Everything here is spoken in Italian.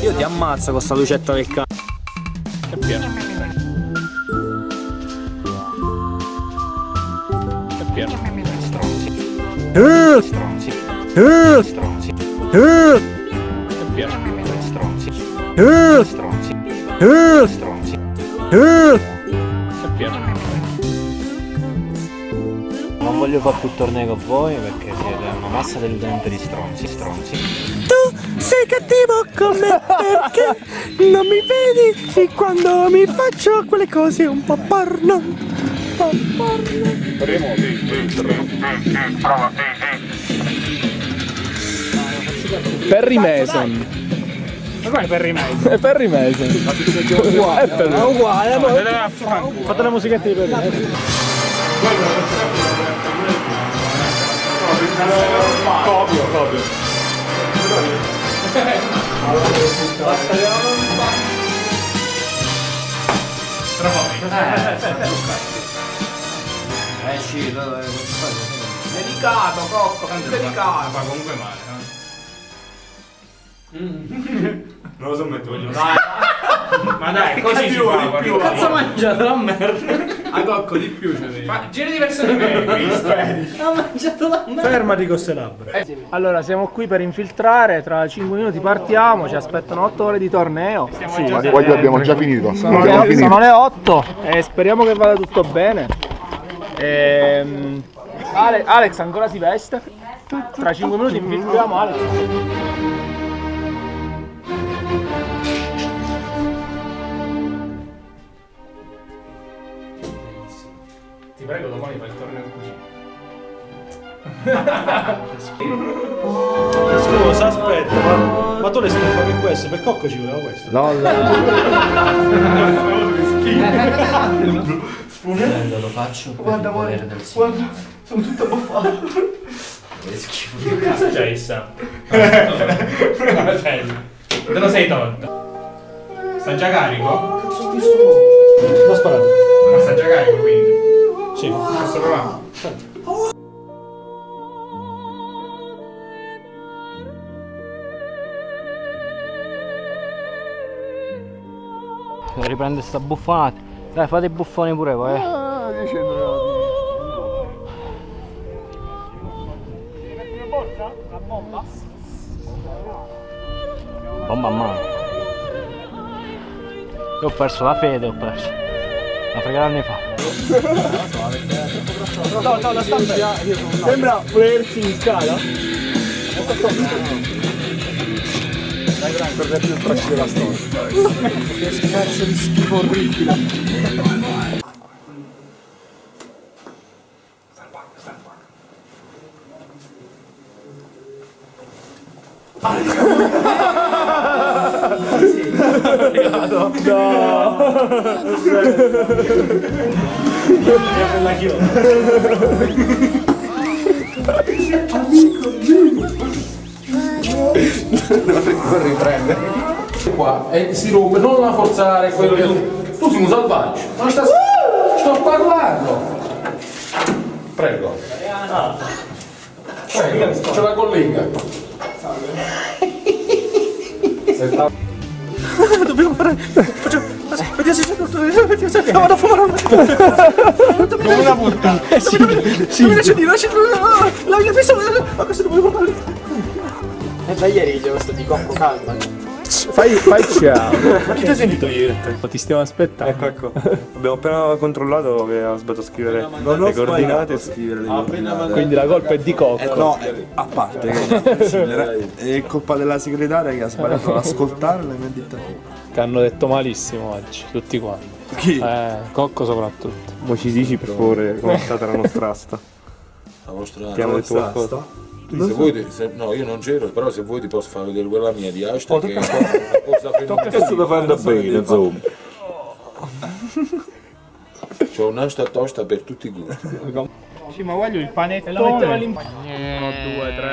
Io ti ammazzo con sta lucetta del c***o. È pieno. È pieno. Stronzi. Stronzi. Stronzi. È pieno. Stronzi. Stronzi. Stronzi. È pieno. Non voglio fare più tornei con voi perché siete una massa deludente di stronzi. Tu sei cattivo con me perché non mi vedi quando mi faccio quelle cose un po' porno. Perry Mason. Ma quale Perry Mason? È Perry Mason. È per È uguale, fate la musichetta di Perry Mason. Copio. Sì, Delicato, Cocco, delicato. Ma comunque male, non lo so mettere. Ma dai, così si fa. Che cazzo mangiato la merda? A Cocco di più c'è. Ma giri diverso di me, Ha mangiato la merda. Fermati con ste labbra. Allora, siamo qui per infiltrare, tra 5 minuti partiamo, ci aspettano 8 ore di torneo. Sì, ma poi abbiamo già finito. Sono le 8 e speriamo che vada tutto bene. Alex ancora si veste. Tra 5 minuti infiltriamo Alex. Ti prego, domani fai il torneo in cucina. Scusa, aspetta, ma tu le stai facendo questo? Per Cocco ci voleva questo? No, Lo faccio per il volere del Signore. Sono tutto buffato. Che schifo. Che cazzo c'hai il sangue? Te lo sei tolto. Sta già carico? L'ho sparato. Ma sta già carico quindi? Sì. Posso provare? Riprende sta buffonata. Dai, fate i buffoni pure voi. Bomba a mano. Io ho perso la fede, una fregata anni fa. No, la stampa sembra volersi in scala. Dai, per me più il trascio della storia. Che cazzo di schifo orribile. Non riprendere qua e si rompe, non la forzare quello che tu sei un salvaggio, ma sto parlando. Prego. Prego, c'è la collega. Dobbiamo fare. Vediamo se c'è tutto. Vediamo se vado a fumare. Come una puttana. Sì. La mia pistola. Ma questo dobbiamo portare. Da ieri dicevo questo di Cocco, calma. Fai ciao. Ma chi ti ha sentito ieri? Ti stiamo aspettando. Ecco. Abbiamo appena controllato che ha sbagliato a scrivere le coordinate e scrivere le coordinate. Quindi la colpa è di Cocco. No, a parte che è colpa della segretaria che ha sbagliato ad ascoltarle e mi ha detto. Che hanno detto malissimo oggi, tutti quanti. Chi? Cocco soprattutto. Ma ci dici per favore com'è stata la nostra asta? La vostra Ti hanno detto qualcosa? se vuoi, no, io non c'ero, però se vuoi ti posso far vedere quella mia di hashtag che è una cosa fenomenale. Sto facendo bene, insomma. C'ho un'asta tosta per tutti i gusti. Sì, ma voglio il panettone. 1, 2, 3.